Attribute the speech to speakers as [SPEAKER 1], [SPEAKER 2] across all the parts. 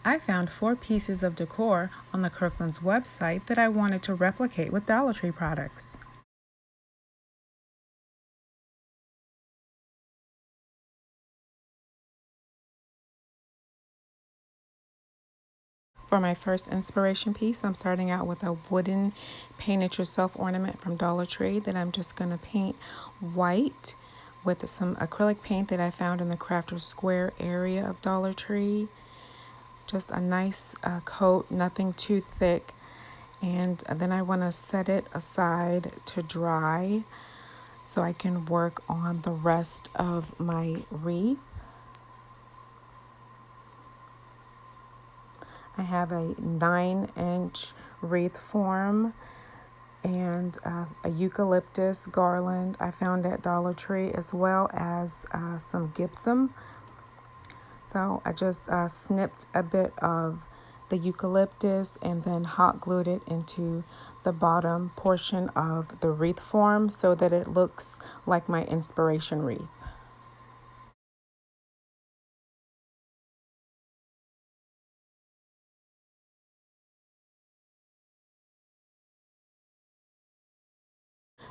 [SPEAKER 1] I found 4 pieces of decor on the Kirklands website that I wanted to replicate with Dollar Tree products. For my first inspiration piece, I'm starting out with a wooden paint it yourself ornament from Dollar Tree that I'm just going to paint white with some acrylic paint that I found in the Crafter's Square area of Dollar Tree. Just a nice coat, nothing too thick. And then I want to set it aside to dry so I can work on the rest of my wreath. I have a 9-inch wreath form and a eucalyptus garland I found at Dollar Tree, as well as some gypsum. So I just snipped a bit of the eucalyptus and then hot glued it into the bottom portion of the wreath form so that it looks like my inspiration wreath.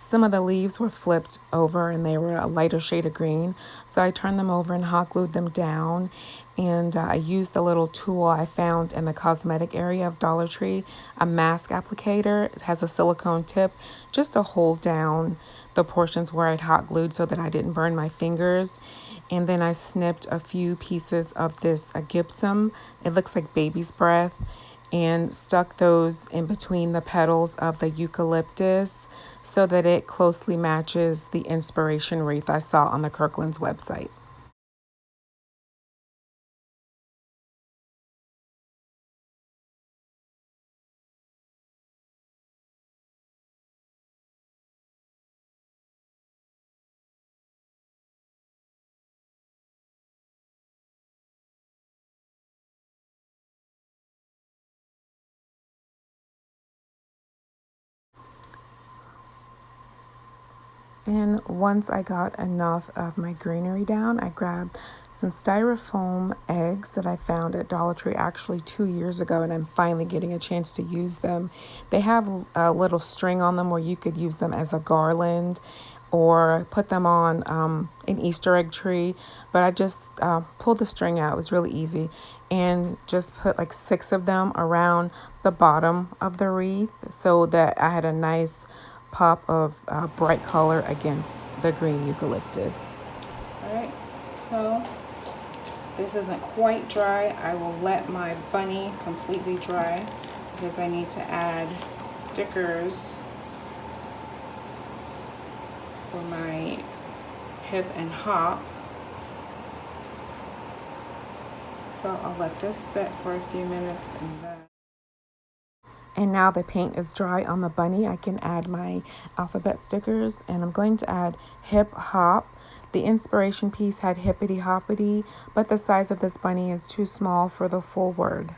[SPEAKER 1] Some of the leaves were flipped over and they were a lighter shade of green. So I turned them over and hot glued them down. And I used the little tool I found in the cosmetic area of Dollar Tree, a mask applicator. It has a silicone tip just to hold down the portions where I'd hot glued so that I didn't burn my fingers. And then I snipped a few pieces of this gypsum. It looks like baby's breath, and stuck those in between the petals of the eucalyptus so that it closely matches the inspiration wreath I saw on the Kirklands website. And once I got enough of my greenery down, I grabbed some styrofoam eggs that I found at Dollar Tree actually 2 years ago, and I'm finally getting a chance to use them. They have a little string on them where you could use them as a garland or put them on an Easter egg tree, but I just pulled the string out. It was really easy, and just put like 6 of them around the bottom of the wreath so that I had a nice pop of bright color against the green eucalyptus. All right, so this isn't quite dry. I will let my bunny completely dry because I need to add stickers for my hip and hop. So I'll let this sit for a few minutes and then. And now the paint is dry on the bunny, I can add my alphabet stickers, and I'm going to add hip hop. The inspiration piece had hippity hoppity, but the size of this bunny is too small for the full word.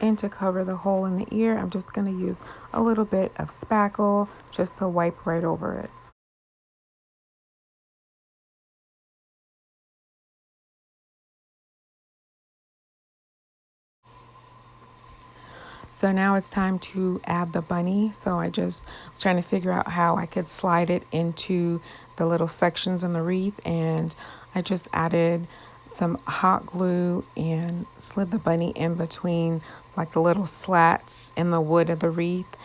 [SPEAKER 1] And to cover the hole in the ear, I'm just going to use a little bit of spackle just to wipe right over it. So now it's time to add the bunny. So I just was trying to figure out how I could slide it into the little sections in the wreath, and I just added some hot glue and slid the bunny in between like the little slats in the wood of the wreath,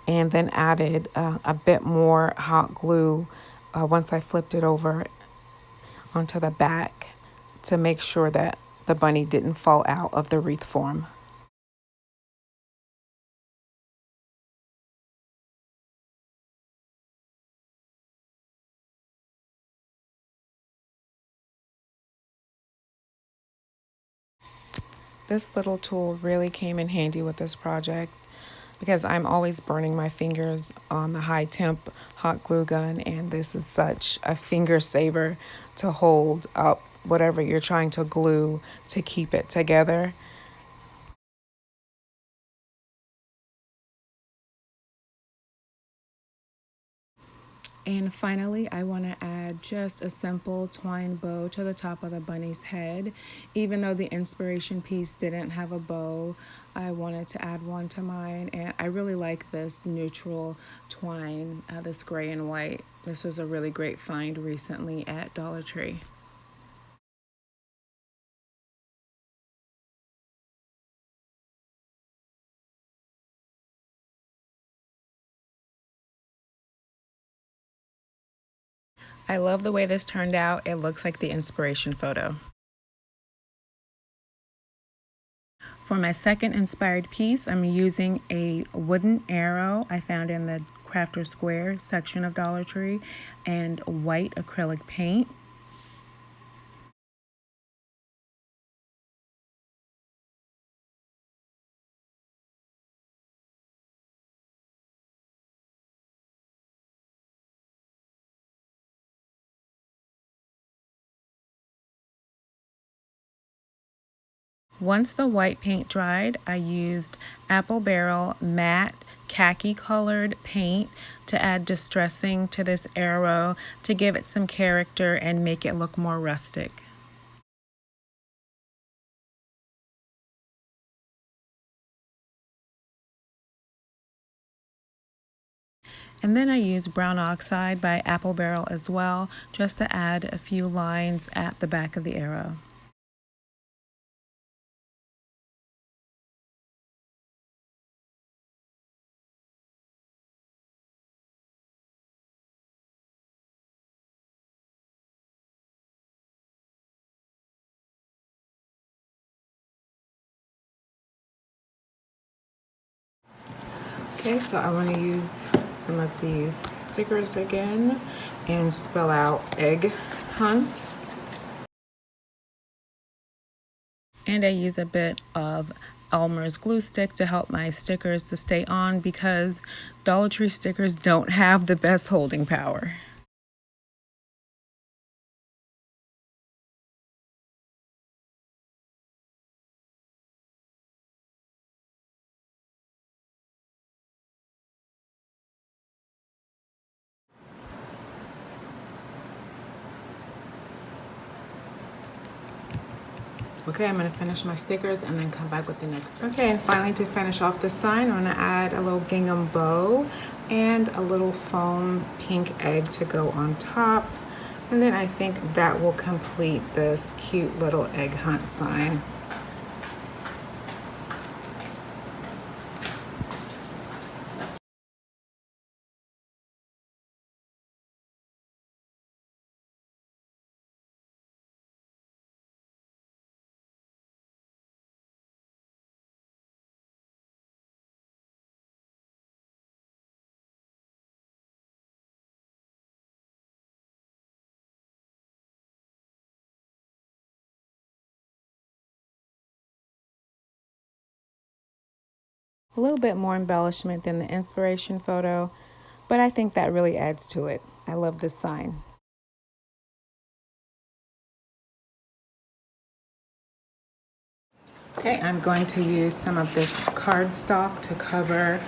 [SPEAKER 1] and then added a bit more hot glue once I flipped it over onto the back to make sure that the bunny didn't fall out of the wreath form. This little tool really came in handy with this project because I'm always burning my fingers on the high temp hot glue gun, and this is such a finger saver to hold up whatever you're trying to glue to keep it together. And finally, I want to add just a simple twine bow to the top of the bunny's head. Even though the inspiration piece didn't have a bow, I wanted to add one to mine. And I really like this neutral twine, this gray and white. This was a really great find recently at Dollar Tree. I love the way this turned out. It looks like the inspiration photo. For my second inspired piece, I'm using a wooden arrow I found in the Crafter Square section of Dollar Tree and white acrylic paint. Once the white paint dried, I used Apple Barrel matte khaki colored paint to add distressing to this arrow to give it some character and make it look more rustic. And then I used brown oxide by Apple Barrel as well, just to add a few lines at the back of the arrow. Okay, so I want to use some of these stickers again and spell out egg hunt. And I use a bit of Elmer's glue stick to help my stickers to stay on because Dollar Tree stickers don't have the best holding power. Okay, I'm gonna finish my stickers and then come back with the next. Okay, and finally to finish off the sign, I'm gonna add a little gingham bow and a little foam pink egg to go on top. And then I think that will complete this cute little egg hunt sign. A little bit more embellishment than the inspiration photo, but I think that really adds to it. I love this sign. Okay, I'm going to use some of this cardstock to cover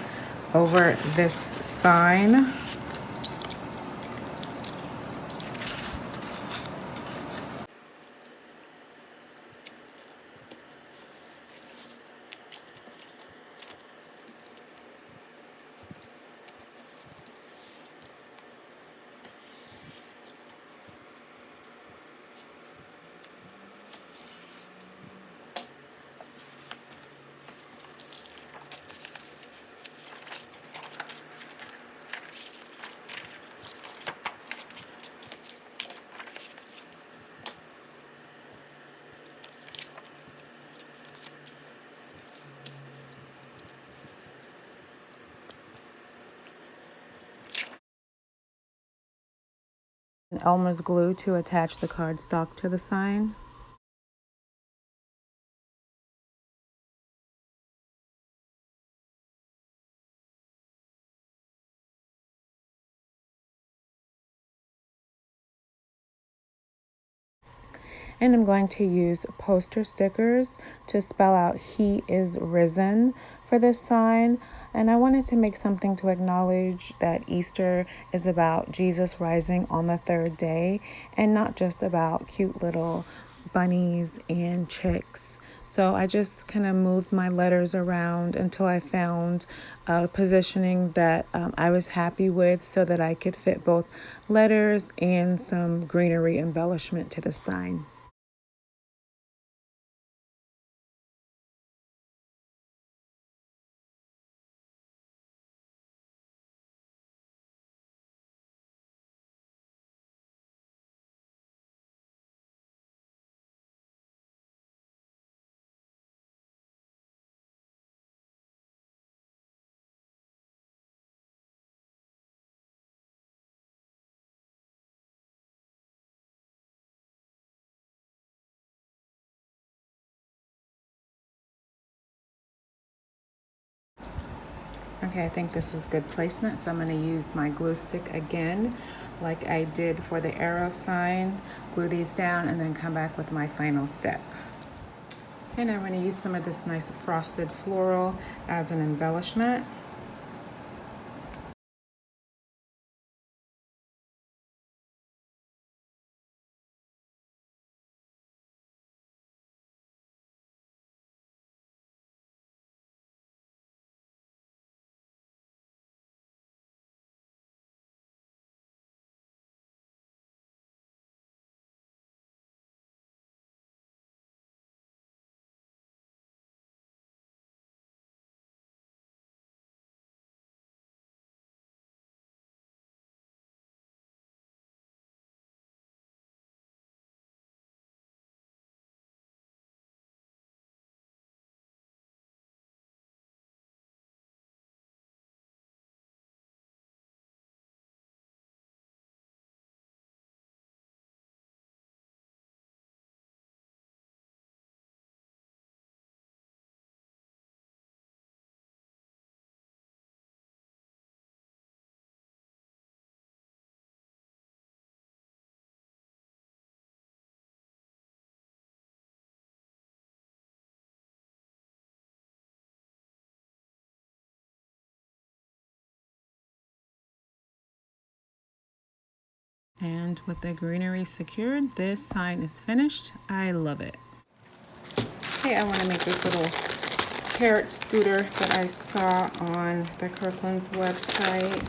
[SPEAKER 1] over this sign. Elmer's glue to attach the cardstock to the sign. And I'm going to use poster stickers to spell out "He is risen" for this sign. And I wanted to make something to acknowledge that Easter is about Jesus rising on the third day and not just about cute little bunnies and chicks. So I just kind of moved my letters around until I found a positioning that I was happy with so that I could fit both letters and some greenery embellishment to the sign. Okay, I think this is good placement, so I'm going to use my glue stick again, like I did for the arrow sign. Glue these down and then come back with my final step. And I'm going to use some of this nice frosted floral as an embellishment. And with the greenery secured, this sign is finished. I love it. Hey, I want to make this little carrot scooter that I saw on the Kirklands website.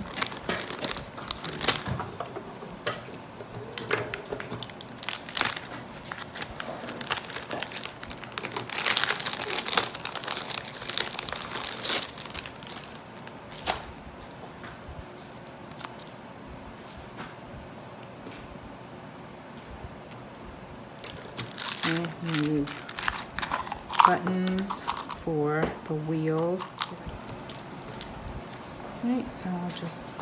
[SPEAKER 1] And I'm going to use buttons for the wheels. Right, so I'll just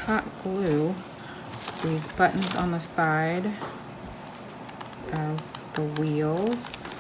[SPEAKER 1] hot glue these buttons on the side as the wheels.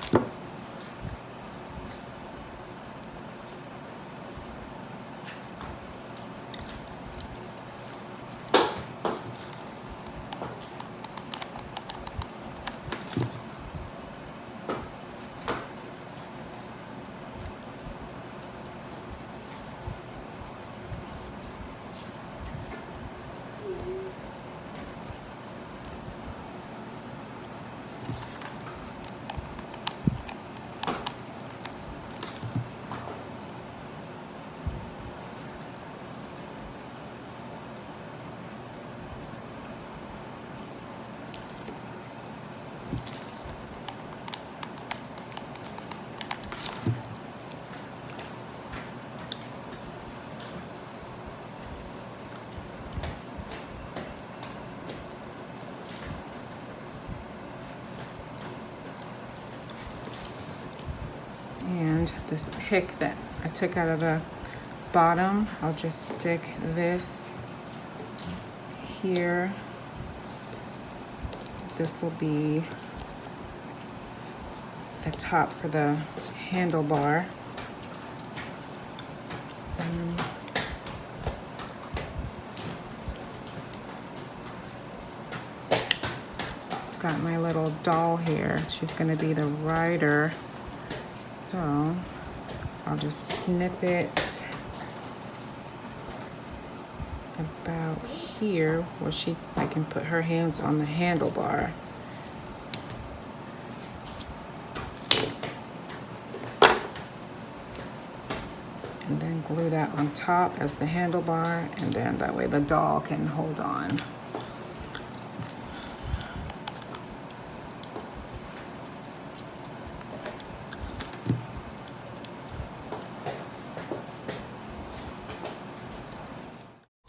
[SPEAKER 1] And this pick that I took out of the bottom, I'll just stick this here this will be the top for the handlebar. Got my little doll here. She's gonna be the rider. So I'll just snip it about here where I can put her hands on the handlebar. And then glue that on top as the handlebar, and then that way the doll can hold on.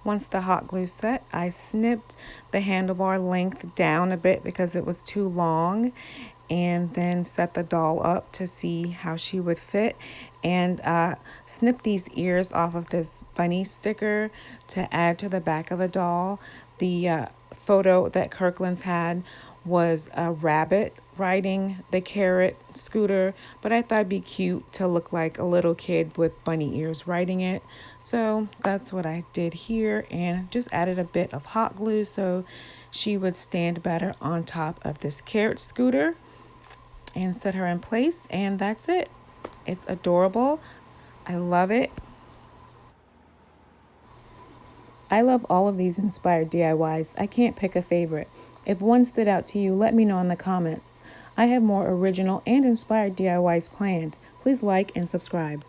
[SPEAKER 1] Once the hot glue set, I snipped the handlebar length down a bit because it was too long, and then set the doll up to see how she would fit, and snip these ears off of this bunny sticker to add to the back of the doll. The photo that Kirklands had was a rabbit riding the carrot scooter, but I thought it'd be cute to look like a little kid with bunny ears riding it. So that's what I did here, and just added a bit of hot glue so she would stand better on top of this carrot scooter, and set her in place, and that's it. It's adorable. I love it. I love all of these inspired DIYs. I can't pick a favorite. If one stood out to you, let me know in the comments. I have more original and inspired DIYs planned. Please like and subscribe.